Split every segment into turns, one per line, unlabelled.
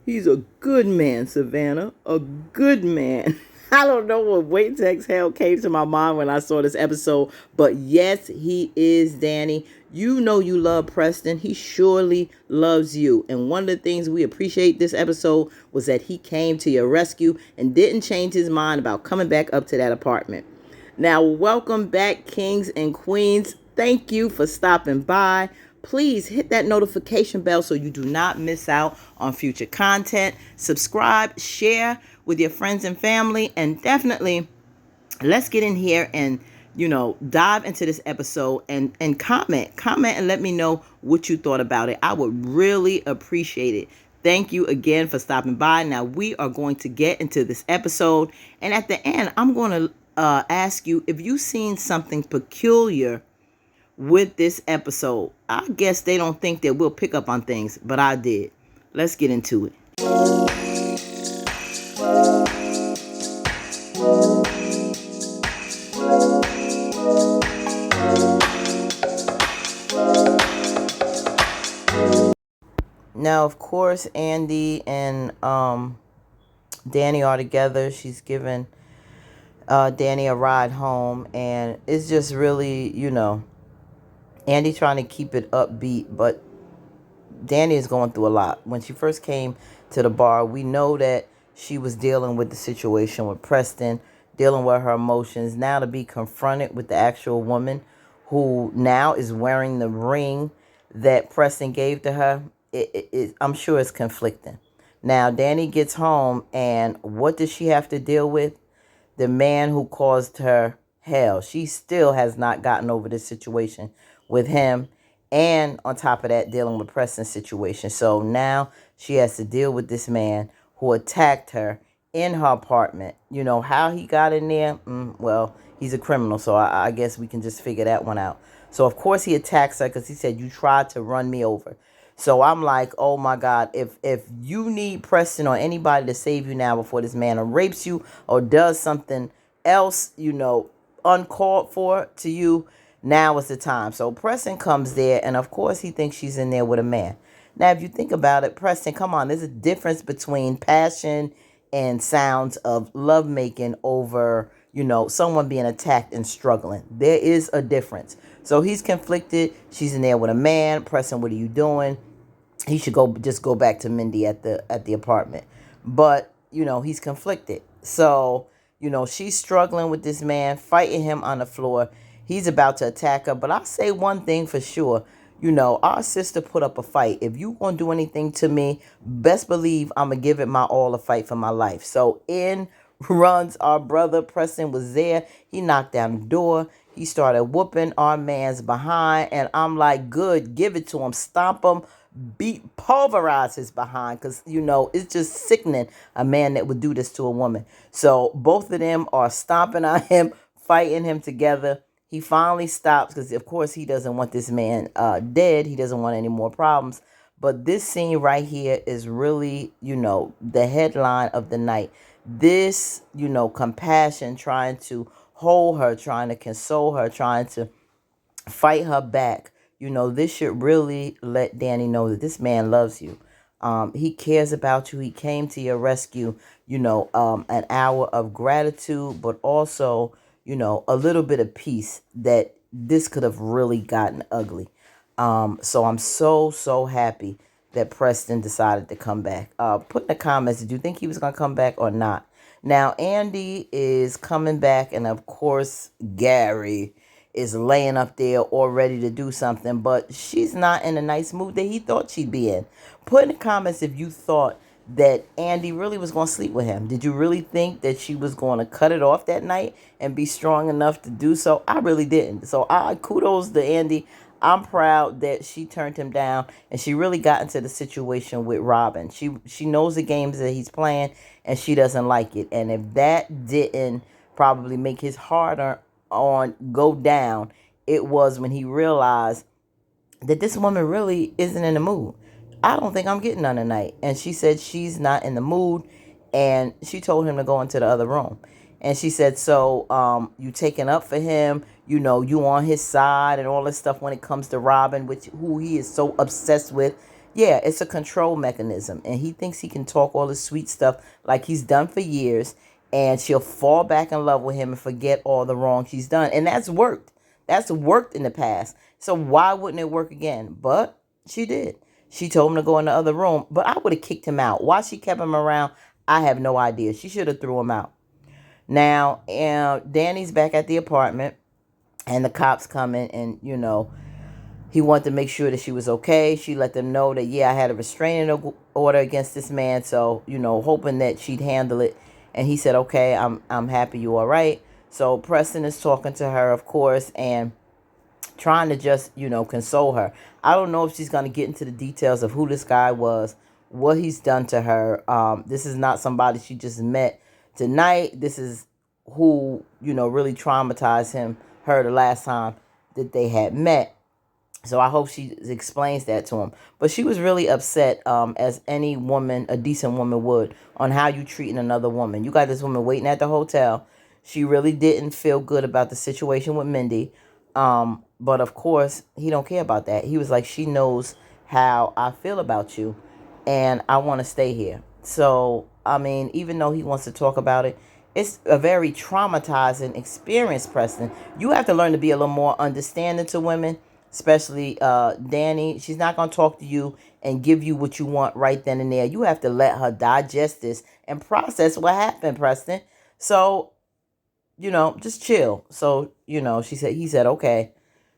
He's a good man, Savannah. A good man. I don't know what weight to exhale came to my mind when I saw this episode, but yes, he is Danny. You know you love Preston. He surely loves you. And one of the things we appreciate this episode was that he came to your rescue and didn't change his mind about coming back up to that apartment. Now, welcome back, kings and queens. Thank you for stopping by. Please hit that notification bell so you do not miss out on future content. Subscribe, share with your friends and family, and definitely let's get in here and dive into this episode and comment and let me know what you thought about it. I would really appreciate it. Thank you again for stopping by. Now we are going to get into this episode, and at the end I'm going to ask you if you've seen something peculiar with this episode. I guess they don't think that we'll pick up on things, but I did. Let's get into it. Now, of course, Andi and Dani are together. She's given Dani a ride home, and it's just really, Andi trying to keep it upbeat, but Dani is going through a lot. When she first came to the bar, we know that she was dealing with the situation with Preston, dealing with her emotions. Now to be confronted with the actual woman who now is wearing the ring that Preston gave to her, I'm sure it's conflicting. Now, Dani gets home, and what does she have to deal with? The man who caused her hell. She still has not gotten over this situation with him, and on top of that, dealing with Preston's situation. So now she has to deal with this man who attacked her in her apartment. You know how he got in there? Well, he's a criminal, so I guess we can just figure that one out. So of course he attacks her because he said, "You tried to run me over." So I'm like, oh my God, if you need Preston or anybody to save you now before this man rapes you or does something else, uncalled for to you, now is the time. So Preston comes there, and of course he thinks she's in there with a man. Now, if you think about it, Preston, come on, there's a difference between passion and sounds of lovemaking over, someone being attacked and struggling. There is a difference. So he's conflicted. She's in there with a man. Preston, what are you doing? He should go back to Mindy at the apartment. But, he's conflicted. So, she's struggling with this man, fighting him on the floor. He's about to attack her. But I'll say one thing for sure. Our sister put up a fight. If you gonna do anything to me, best believe I'm gonna give it my all to fight for my life. So in runs our brother. Preston was there. He knocked down the door. He started whooping our man's behind. And I'm like, good, give it to him. Stomp him. Pulverize his behind. Because, it's just sickening, a man that would do this to a woman. So both of them are stomping on him, fighting him together. He finally stops because, of course, he doesn't want this man dead. He doesn't want any more problems. But this scene right here is really, the headline of the night. This, compassion, trying to hold her, trying to console her, trying to fight her back. This should really let Danny know that this man loves you. He cares about you. He came to your rescue, an hour of gratitude, but also, a little bit of peace that this could have really gotten ugly. So I'm so happy that Preston decided to come back. Put in the comments, did you think he was going to come back or not? Now, Andi is coming back, and of course, Gary is laying up there all ready to do something, but she's not in a nice mood that he thought she'd be in. Put in the comments if you thought that Andi really was going to sleep with him. Did you really think that she was going to cut it off that night and be strong enough to do so? I really didn't. So kudos to Andi. I'm proud that she turned him down, and she really got into the situation with Robin. She knows the games that he's playing, and she doesn't like it. And if that didn't probably make his heart on go down, it was when he realized that this woman really isn't in the mood. I don't think I'm getting none tonight. And she said she's not in the mood, and she told him to go into the other room. And she said, so you taking up for him, you on his side and all this stuff when it comes to Robin, who he is so obsessed with. Yeah, it's a control mechanism. And he thinks he can talk all this sweet stuff like he's done for years. And she'll fall back in love with him and forget all the wrong she's done. And that's worked. That's worked in the past. So why wouldn't it work again? But she did. She told him to go in the other room. But I would have kicked him out. Why she kept him around, I have no idea. She should have threw him out. Now, Danny's back at the apartment. And the cops coming and, he wanted to make sure that she was okay. She let them know that, yeah, I had a restraining order against this man. So, hoping that she'd handle it. And he said, okay, I'm happy you all right. So Preston is talking to her, of course, and trying to just, console her. I don't know if she's going to get into the details of who this guy was, what he's done to her. This is not somebody she just met tonight. This is who, really traumatized her the last time that they had met. So I hope she explains that to him. But she was really upset, as any woman, a decent woman would, on how you treating another woman. You got this woman waiting at the hotel. She really didn't feel good about the situation with Mindy. But of course, he don't care about that. He was like, she knows how I feel about you, and I want to stay here. So, I mean, even though he wants to talk about it, it's a very traumatizing experience, Preston. You have to learn to be a little more understanding to women, especially Dani. She's not going to talk to you and give you what you want right then and there. You have to let her digest this and process what happened, Preston. So, just chill. So, he said, okay,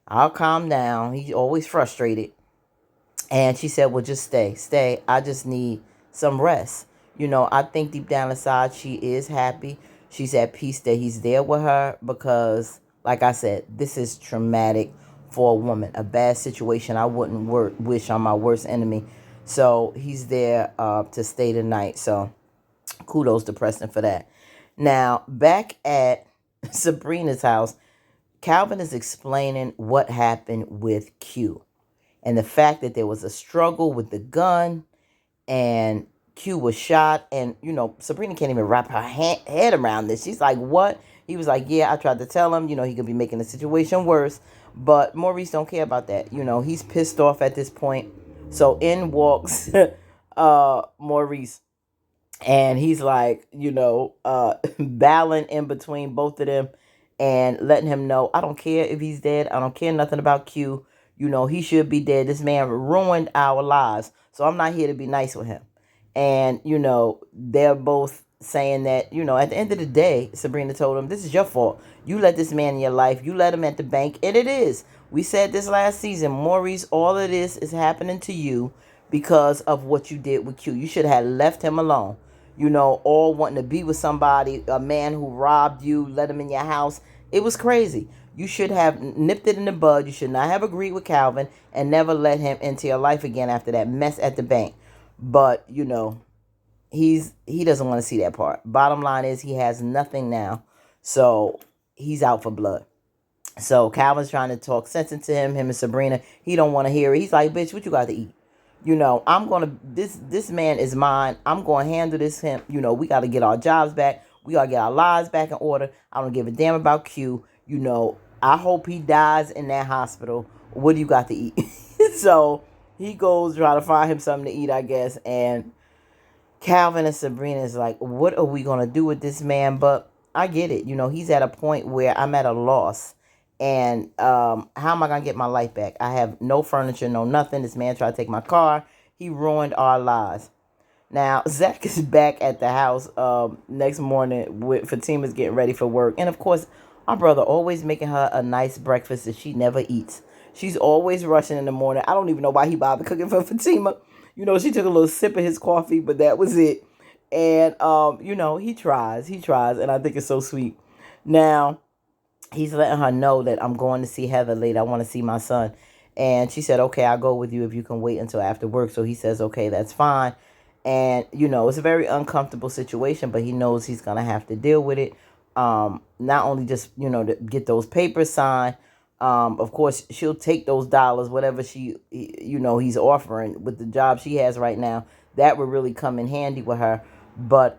I'll calm down. He's always frustrated. And she said, well, just stay. I just need some rest. I think deep down inside, she is happy. She's at peace that he's there with her because, like I said, this is traumatic for a woman. A bad situation I wouldn't wish on my worst enemy. So he's there to stay the night. So kudos to Preston for that. Now, back at Sabrina's house, Calvin is explaining what happened with Q and the fact that there was a struggle with the gun and Q was shot. And, Sabrina can't even wrap her head around this. She's like, what? He was like, yeah, I tried to tell him, he could be making the situation worse. But Maurice don't care about that. He's pissed off at this point. So in walks Maurice. And he's like, battling in between both of them and letting him know, I don't care if he's dead. I don't care nothing about Q. He should be dead. This man ruined our lives. So I'm not here to be nice with him. And, they're both saying that, at the end of the day, Sabrina told him, this is your fault. You let this man in your life. You let him at the bank. And it is. We said this last season, Maurice, all of this is happening to you because of what you did with Q. You should have left him alone. All wanting to be with somebody, a man who robbed you, let him in your house. It was crazy. You should have nipped it in the bud. You should not have agreed with Calvin and never let him into your life again after that mess at the bank. But, he doesn't want to see that part. Bottom line is he has nothing now. So he's out for blood. So Calvin's trying to talk sense into him and Sabrina. He don't want to hear it. He's like, bitch, what you got to eat? I'm going to, this man is mine. I'm going to handle this him. We got to get our jobs back. We got to get our lives back in order. I don't give a damn about Q. I hope he dies in that hospital. What do you got to eat? So he goes try to find him something to eat, I guess. And Calvin and Sabrina is like, what are we going to do with this man? But I get it. He's at a point where I'm at a loss. And how am I going to get my life back? I have no furniture, no nothing. This man tried to take my car. He ruined our lives. Now, Zach is back at the house next morning with Fatima's getting ready for work. And, of course, our brother always making her a nice breakfast that she never eats. She's always rushing in the morning. I don't even know why he bothered cooking for Fatima. She took a little sip of his coffee, but that was it. And, he tries. And I think it's so sweet. Now, he's letting her know that I'm going to see Heather later. I want to see my son. And she said, okay, I'll go with you if you can wait until after work. So he says, okay, that's fine. And, it's a very uncomfortable situation, but he knows he's going to have to deal with it. Not only just, to get those papers signed. Of course, she'll take those dollars, whatever he's offering with the job she has right now. That would really come in handy with her. But,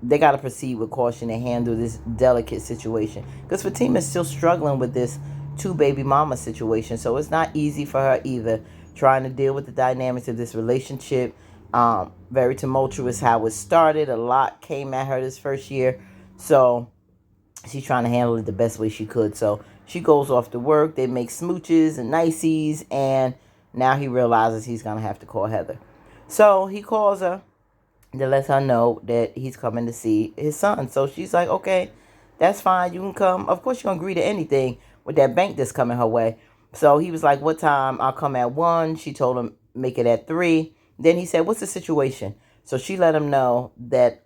they got to proceed with caution and handle this delicate situation. Because Fatima is still struggling with this two baby mama situation. So it's not easy for her either, trying to deal with the dynamics of this relationship. Very tumultuous how it started. A lot came at her this first year. So she's trying to handle it the best way she could. So she goes off to work. They make smooches and niceties. And now he realizes he's going to have to call Heather. So he calls her to let her know that he's coming to see his son. So she's like, okay, that's fine. You can come. Of course, you're going to agree to anything with that bank that's coming her way. So he was like, what time? I'll come at 1. She told him, make it at 3. Then he said, what's the situation? So she let him know that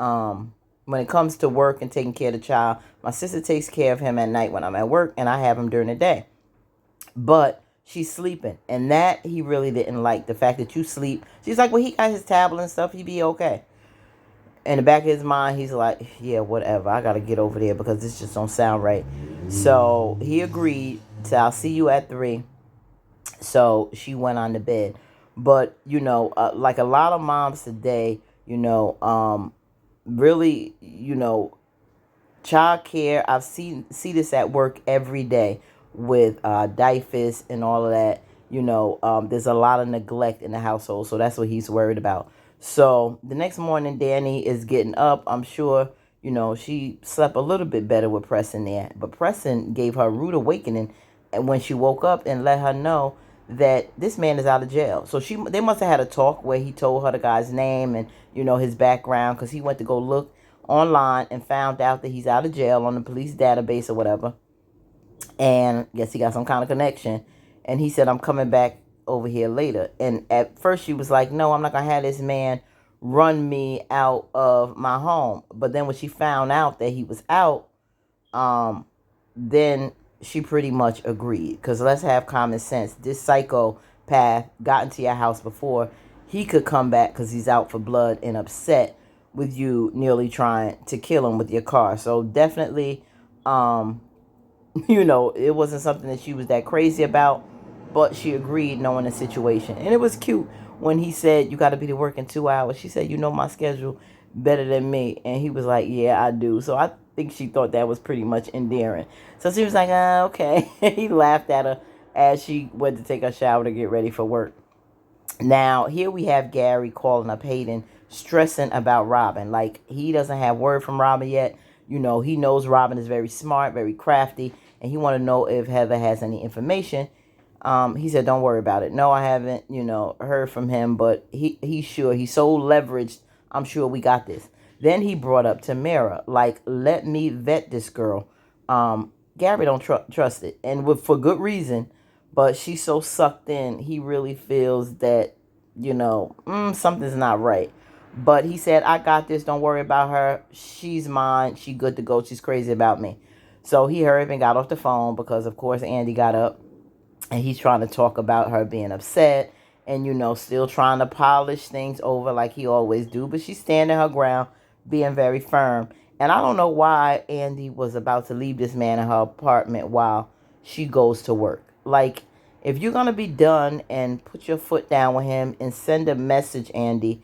when it comes to work and taking care of the child, my sister takes care of him at night when I'm at work, and I have him during the day. But she's sleeping, and that he really didn't like, the fact that you sleep. She's like, well, he got his tablet and stuff. He'd be okay. In the back of his mind, he's like, yeah, whatever. I got to get over there because this just don't sound right. So he agreed to, I'll see you at 3. So she went on the bed. But, like a lot of moms today, really, child care, I've see this at work every day with DIFUS and all of that. There's a lot of neglect in the household. So that's what he's worried about. So the next morning, Danny is getting up. I'm sure, she slept a little bit better with Preston there. But Preston gave her a rude awakening and when she woke up and let her know that this man is out of jail. So they must have had a talk where he told her the guy's name and, his background, because he went to go look online and found out that he's out of jail on the police database or whatever. And I guess he got some kind of connection. And he said, I'm coming back over here later. And at first she was like, no, I'm not going to have this man run me out of my home. But then when she found out that he was out, then she pretty much agreed. Because let's have common sense. This psychopath got into your house before. He could come back because he's out for blood and upset with you nearly trying to kill him with your car. So definitely, it wasn't something that she was that crazy about, but she agreed knowing the situation. And it was cute when he said, you got to be to work in 2 hours. She said, you know my schedule better than me. And he was like, yeah, I do. So I think she thought that was pretty much endearing. So she was like, okay. He laughed at her as she went to take a shower to get ready for work. Now, here we have Gary calling up Hayden, stressing about Robin. Like, he doesn't have word from Robin yet. He knows Robin is very smart, very crafty, and he want to know if Heather has any information. He said, don't worry about it. No, I haven't, heard from him, but he's sure. He's so leveraged. I'm sure we got this. Then he brought up Tamara, like, let me vet this girl. Gary don't trust it, and for good reason. But she's so sucked in, he really feels that, something's not right. But he said, I got this. Don't worry about her. She's mine. She good to go. She's crazy about me. So he hurried and got off the phone because, of course, Andi got up. And he's trying to talk about her being upset and, still trying to polish things over like he always do. But she's standing her ground, being very firm. And I don't know why Andi was about to leave this man in her apartment while she goes to work. Like, if you're going to be done and put your foot down with him and send a message, Andi,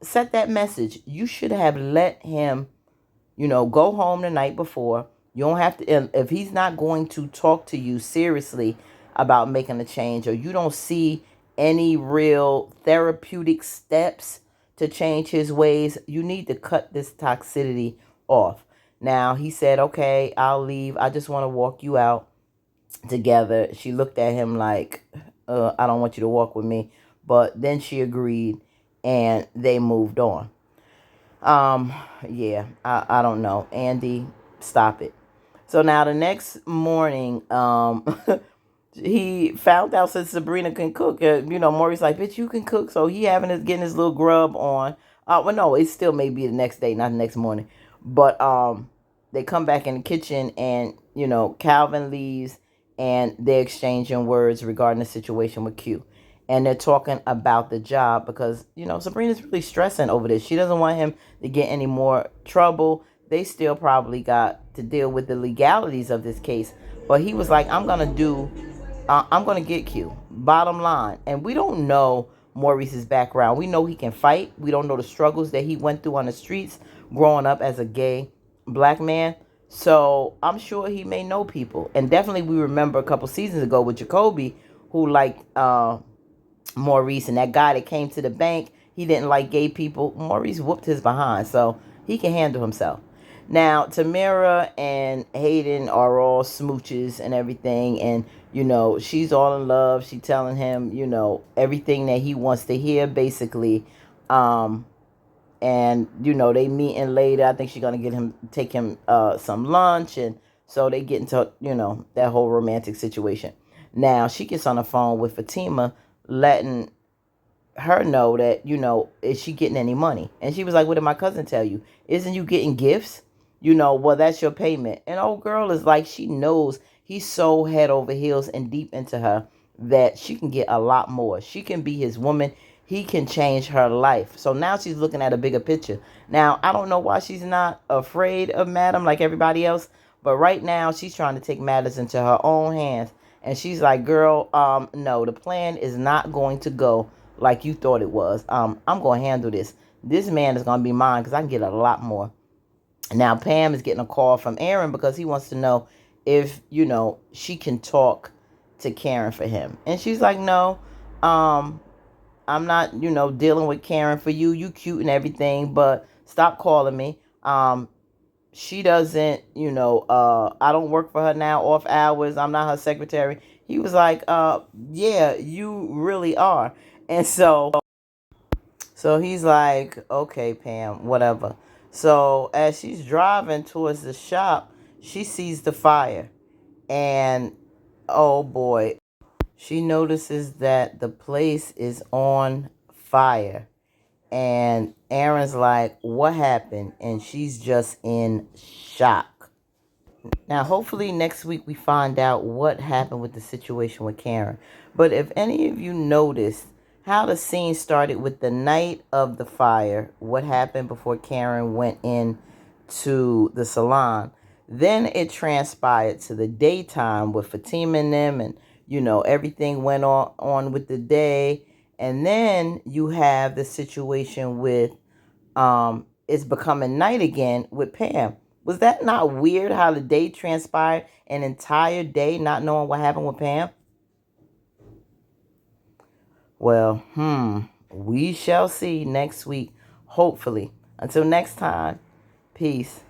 set that message. You should have let him, go home the night before. You don't have to, if he's not going to talk to you seriously about making a change, or you don't see any real therapeutic steps to change his ways, you need to cut this toxicity off. Now, he said, okay, I'll leave. I just want to walk you out together. She looked at him like, I don't want you to walk with me. But then she agreed and they moved on. Yeah, I don't know. Andi, stop it. So now the next morning, he found out since Sabrina can cook. Maurice like, bitch, you can cook. So he getting his little grub on. Well, no, it still may be the next day, not the next morning. But they come back in the kitchen and, Calvin leaves and they're exchanging words regarding the situation with Q. And they're talking about the job because, Sabrina's really stressing over this. She doesn't want him to get any more trouble. They still probably got to deal with the legalities of this case. But he was like, I'm going to get Q. Bottom line. And we don't know Maurice's background. We know he can fight. We don't know the struggles that he went through on the streets growing up as a gay black man. So I'm sure he may know people. And definitely we remember a couple seasons ago with Jacoby, who liked Maurice, and that guy that came to the bank, he didn't like gay people. Maurice whooped his behind, so he can handle himself. Now, Tamara and Hayden are all smooches and everything, and she's all in love. She telling him, everything that he wants to hear, basically. And they meeting later. I think she's gonna take him some lunch, and so they get into that whole romantic situation. Now she gets on the phone with Fatima, letting her know that, is she getting any money? And she was like, what did my cousin tell you? Isn't you getting gifts? Well, that's your payment. And old girl is like, she knows he's so head over heels and deep into her that she can get a lot more. She can be his woman. He can change her life. So now she's looking at a bigger picture. Now, I don't know why she's not afraid of Madam like everybody else, but right now she's trying to take matters into her own hands. And she's like, girl, no, the plan is not going to go like you thought it was. I'm going to handle this. This man is going to be mine because I can get a lot more. Now, Pam is getting a call from Aaron because he wants to know if, she can talk to Karen for him. And she's like, no, I'm not, dealing with Karen for you. You cute and everything, but stop calling me. She doesn't, I don't work for her now, off hours. I'm not her secretary. He was like, yeah, you really are. And so he's like, okay, Pam, whatever. So as she's driving towards the shop, she sees the fire. And oh boy, she notices that the place is on fire. And Aaron's like, what happened? And she's just in shock. Now, hopefully next week we find out what happened with the situation with Karen. But if any of you noticed how the scene started with the night of the fire, what happened before Karen went in to the salon, then it transpired to the daytime with Fatima and them, and everything went on with the day. And then you have the situation with it's becoming night again with Pam. Was that not weird how the day transpired, an entire day not knowing what happened with Pam? Well, we shall see next week, hopefully. Until next time, peace.